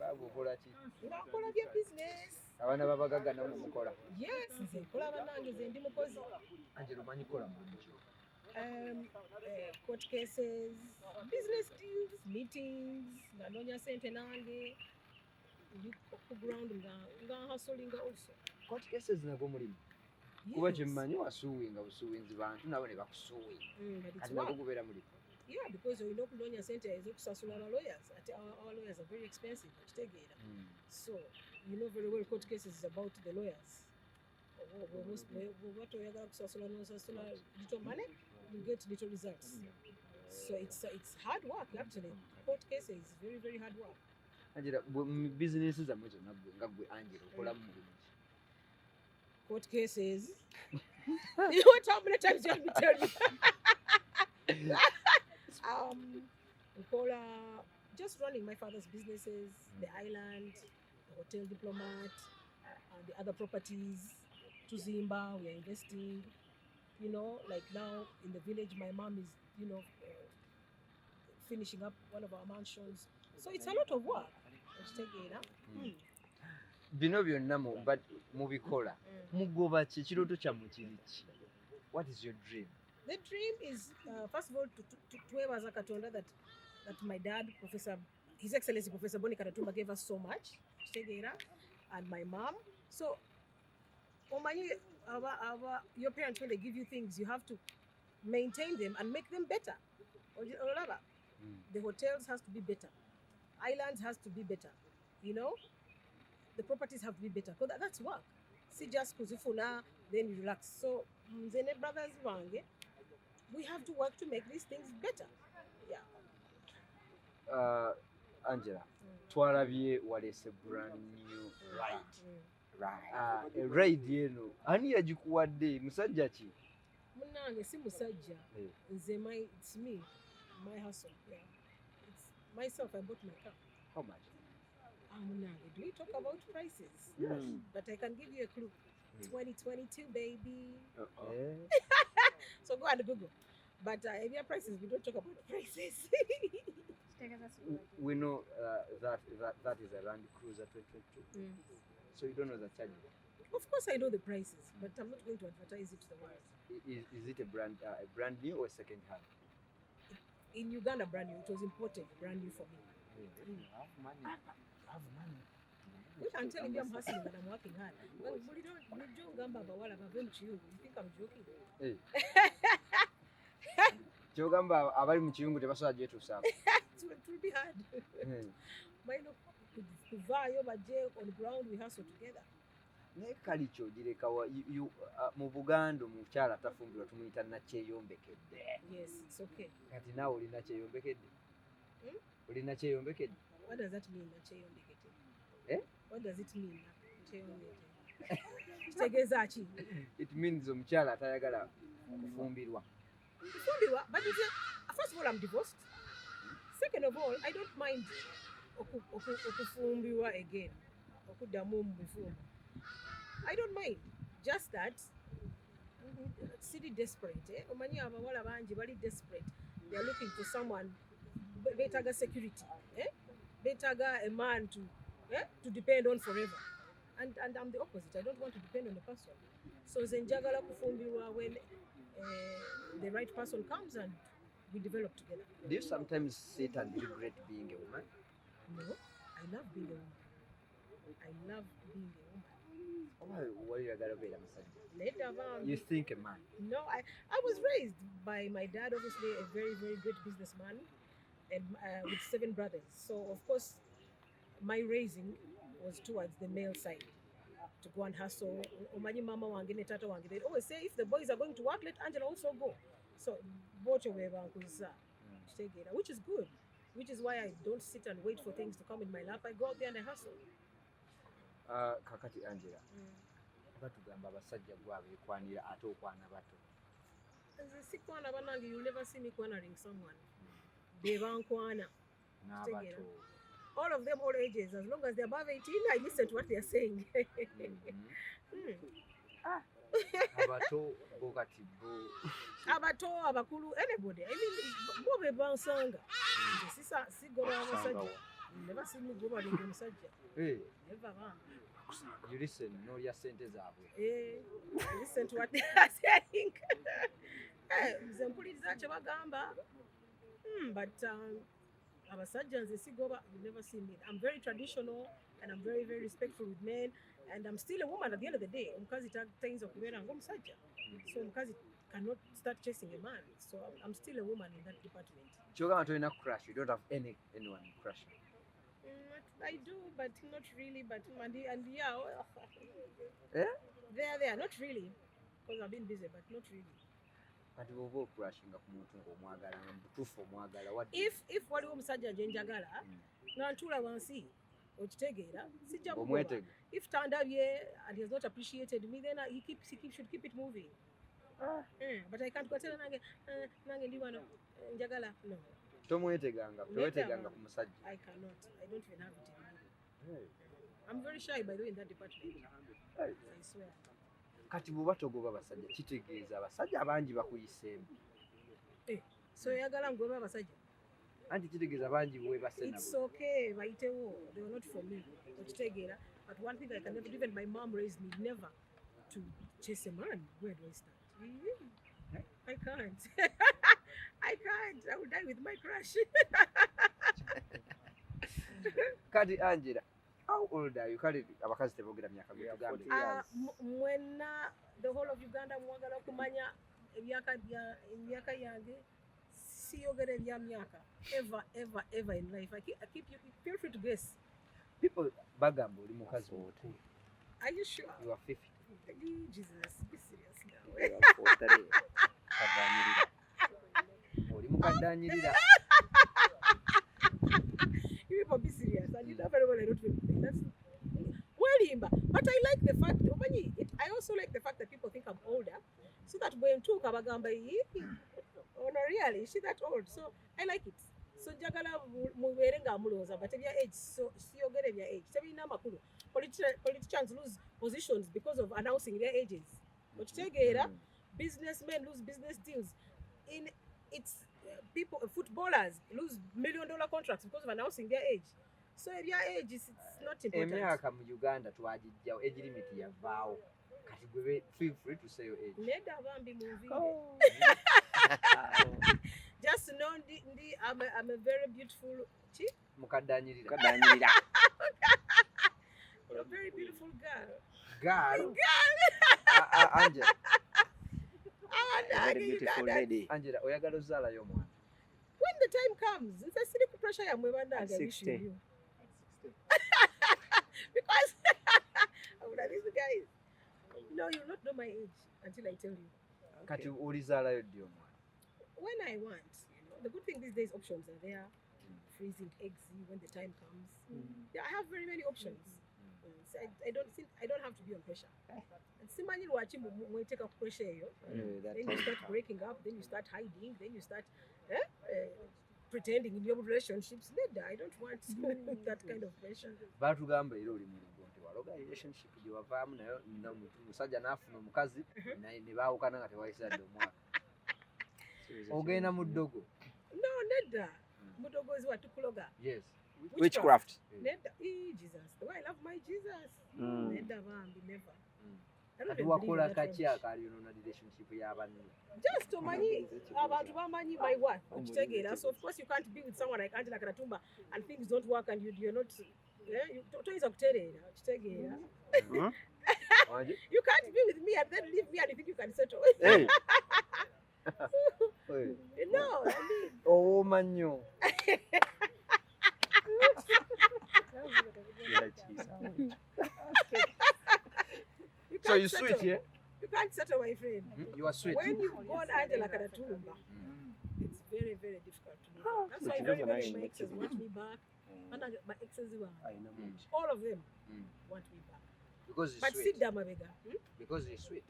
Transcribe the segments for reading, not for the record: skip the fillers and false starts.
Babukola ki? Nakola bya business. Abaana babagaga nabo mukola. Yes, nze nkola bannange nze ndi mukozi. Angela omanyi kola mulungi. Court cases, business deals, meetings, nanoonya sente nange. Ku ground nga hustling also. Court cases nago mulimu. Kuba kyemmanyi wasuuwinga busuuwinzi bantu nabo ne bakusuuwinga. Kati nago gubeera mulimu. Yeah, because olina okunoonya sente ez'okusasula aba lawyers. Our lawyers are very expensive. Kitegeera. So, you know very well court cases is about the lawyers. What oyagala kusasula n'osasula little money, you get little results. So it's hard work actually. Court cases is very, very hard work. Angela, business zammwe zonna nga gwe Angela okolamu mulungi. Court cases. You know what, how many times you have to tell me? Just running my father's businesses, the island, the hotel diplomat, the other properties, Tuzimba, we are investing. You know, like now in the village, my mom is, finishing up one of our mansions. So it's a lot of work. Bino byonna mubikola. Mugoba ki kirooto kyammwe kiri ki? What is your dream? The dream is, first of all, to webaza Katonda that my dad, His Excellency Professor Boni Katatumba, gave us so much, and my mom. So, your parents, when they give you things, you have to maintain them and make them better. The hotels has to be better. Islands has to be better. The properties have to be better. Because that's work. See, just kuzifuna, then you relax. So, Zene brothers, we have to work to make these things better. Yeah. Angela, twalabye walese brand new ride. Ride yeno. Ani yagikuwadde musajja ki? Munange si musajja. Nze it's me. My hustle. Yeah. It's myself. I bought my car. How much? Munange, do we talk about prices? Yes. But I can give you a clue. 2022, baby. So go and Google. But if prices, we don't talk about prices. We know that is a Land Cruiser 2022. So you don't know the charges? Of course I know the prices, but I'm not going to advertise it to the world. Is it a brand new or second hand? In Uganda, brand new. It was imported, brand new for me. I have money. Which I'm telling you, I'm hustling and I'm working hard. Well, you think I'm joking? Hey. Jogamba abali mu kiyungu tebasobola gyetuusaako. It will be hard. Kuvaayo bajje on the ground, we hustle together. Naye kali kyo girekawa mu Buganda omukyala tafumbirwa tumuyita nakyeyombekedde. Yes, it's okay. Kati naawe olina kyeyombekedde? Olina kyeyombekedde? What does that mean, nakyeyombekedde? What does it mean, nakyeyombekedde? Kitegeeza ki? It means omukyala atayagala kufumbirwa. But first of all, I'm divorced. Second of all, I don't mind okufumbiwa again. Okuddamu mufumbo. I don't mind. Just that city desperate. Omanyi abawala bangi bali desperate. They are looking for someone. Betaga security. Betaga a man to depend on forever. And I'm the opposite. I don't want to depend on the person. So zenjagala kufumbiwa when the right person comes and we develop together. Do you sometimes sit and regret being a woman? No, I love being a woman. What are you going to be? You think a man? No, I was raised by my dad, obviously a very, very good businessman, and with 7 brothers. So of course, my raising was towards the male side. To go and hustle. Omanyi mama wange ne tata wange. They always say if the boys are going to work, let Angela also go. So both of them which is good. Which is why I don't sit and wait for things to come in my lap. I go out there and I hustle. Kakati Angela. Batugamba abasajja gwabwe ekwanira ate okwana bato. Nze sikwana banange, you never see me cornering someone. Be bankwana. N'abato. All of them, all ages, as long as they're above 18, I listen to what they're saying. Abato, bogati bo. Abato, abakulu, anybody. I mean, bo be bansanga. Si goba abasajja. Never seen me go back in the subject. Never man. You listen, no your sentence up. Listen to what they are saying. Zempuliriza kye bagamba. But abasajja nze sigoba, you never seen me. I'm very traditional and I'm very, very respectful with men. And I'm still a woman at the end of the day. Omukazi tayinza okubeera ng'omusajja. So omukazi cannot start chasing a man. So I'm still a woman in that department. Kyogamba tolina crush. You don't have anyone crush. I do, but not really. But and yeah, there, not really, because I've been busy, but not really. But we will crushing up omwagala, butufu omwagala. If waliwo omusajja gye njagala, n'antula wansi, okitegeera, sijja mugoba. If tandabye and he has not appreciated me, then he should keep it moving. But I can't go tell nange ndi wano njagala. No. Tomweteganga ku musajja. I cannot. I don't even have it in me. I'm very shy, by the way, in that department. I swear. Kati bw'oba togoba abasajja kitegeeza abasajja abangi bakuyiseemu. So yagala ngoba abasajja. Anti kitegeeza bangi bwe basenabo. It's okay, bayitewo. They were not for me. Okitegeera. But one thing I can never do, even my mom raised me never to chase a man. Where do I start? I can't. I can't. I will die with my crush. Kati Angela, how old are you? Kati abakazi tebogera myaka gye tugambe. When the whole of Uganda mwagala kumanya emyaka yange siyogera ebya myaka ever in life. I keep you feel free to guess. People bagamba oli mukazi wote. Are you sure? You are 50. Jesus, be serious now. Oli mukadanyirira. You people be serious. And you know very well I don't feel that's well, but I like the fact I also like the fact that people think I'm older, so that when two kabagamba oh no really, is she that old? So I like it. So jagala muwere nga muloza but ebya age so siyogere ebya age. Tebina makulu. Politicians lose positions because of announcing their ages. Okitegeera, businessmen lose business deals. It's people, footballers lose $1 million contracts because of announcing their age. So their age is not important. Emyaka mu Uganda twagijjawo age limit yavaawo. Kati gwe feel free to say your age. Nedda bambi movie. Just know I'm a very beautiful chick. Mukadanyirira. You're a very beautiful girl. Girl. Angela. Very beautiful lady. Angela, oyagala ozaalayo omwana. When the time comes, it's a silly pressure yamwe bandaga 60. Because these guys. No, you'll not know my age until I tell you. Kati olizaalayo ddi omwana? When I want, the good thing these days options are there. Freezing eggs when the time comes. Yeah, I have very many options. So I don't have to be on pressure. And simanyi lwaki mweteka ku pressure eyo. Then you start breaking up, then you start hiding, then you start pretending in your relationships. I don't want that kind of pressure. Batugamba era oli muligo nti waloga relationship gye wavaamu nayo musajja n'afuna omukazi ne baawukana nga tewayisa dde omwaka. Ogenda mu ddogo? No, nedda. Mudogo is what tukuloga. Yes. Witchcraft. Nedda. Jesus. The way I love my Jesus. Nedda bambi never. Kati wakola kaki akalyonoona relationship y'abanne? Just to manyi abantu bamanyi my wife. Okitegeera. So of course you can't be with someone like Angella Katatumba and things don't work and you're not toyinza kutereera. Okitegeera. You can't be with me and then leave me and you think you can settle. Hey. No, I mean. Oh, manyo. So you sweet, yeah? You can't settle, my friend. You are sweet. When you go on Angella Katatumba, it's very, very difficult to do. That's why very many of my exes want me back. And my exes, all of them want me back. Because you're but sweet. sit down, Mabega. Because you're sweet.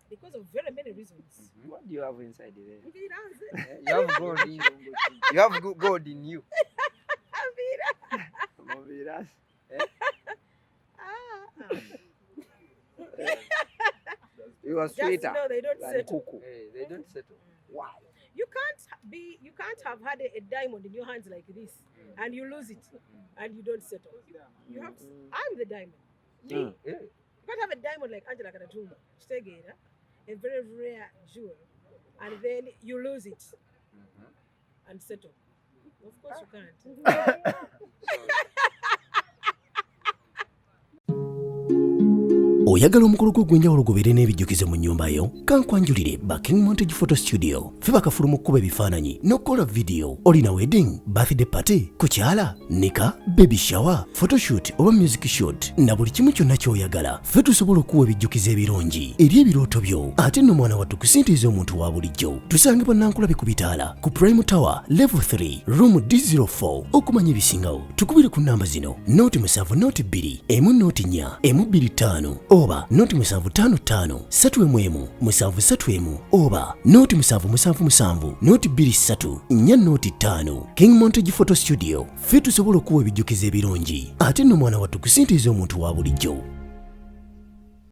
Because of very many reasons. What do you have inside there? You have God in you. You have God in you. You are sweeter. No, they don't settle. Hey, they don't settle. Why? You can't have had a diamond in your hands like this and you lose it and you don't settle. You have. I'm the diamond. Me. Yeah. You can't have a diamond like Angella Katatumba, a very rare jewel, and then you lose it and settle. Of course you can't. Oyagala omukolo gw'ogwenjawulo gubeere n'ebijjukizo mu nnyumba yo kankwanjulire Backing Montage Photo Studio ffe bakafulu mu kkuba ebifaananyi n'okukola video olina wedding birthday party kukyala nika baby shower photoshoot oba music shoot na buli kimu kyonna ky'oyagala ffe tusobola okuwa ebijjukizo ebirungi eri ebirooto byo ate nno mwana wattu kusintiiza omuntu wa bulijjo tusangibwa Nankulabe ku bitaala ku Prime Tower Level 3 Room D04 okumanya ebisingawo tukubire ku namba zino noti 7 noti 2 emu noti 4 emu 25 oba noti 755 7 7 oba noti 777 noti 23 4 noti 5 King Montage Photo Studio ffe tusobola okuwa ebijjukizo ebirungi ate nno mwana wattu kusintiiza omuntu wa bulijjo.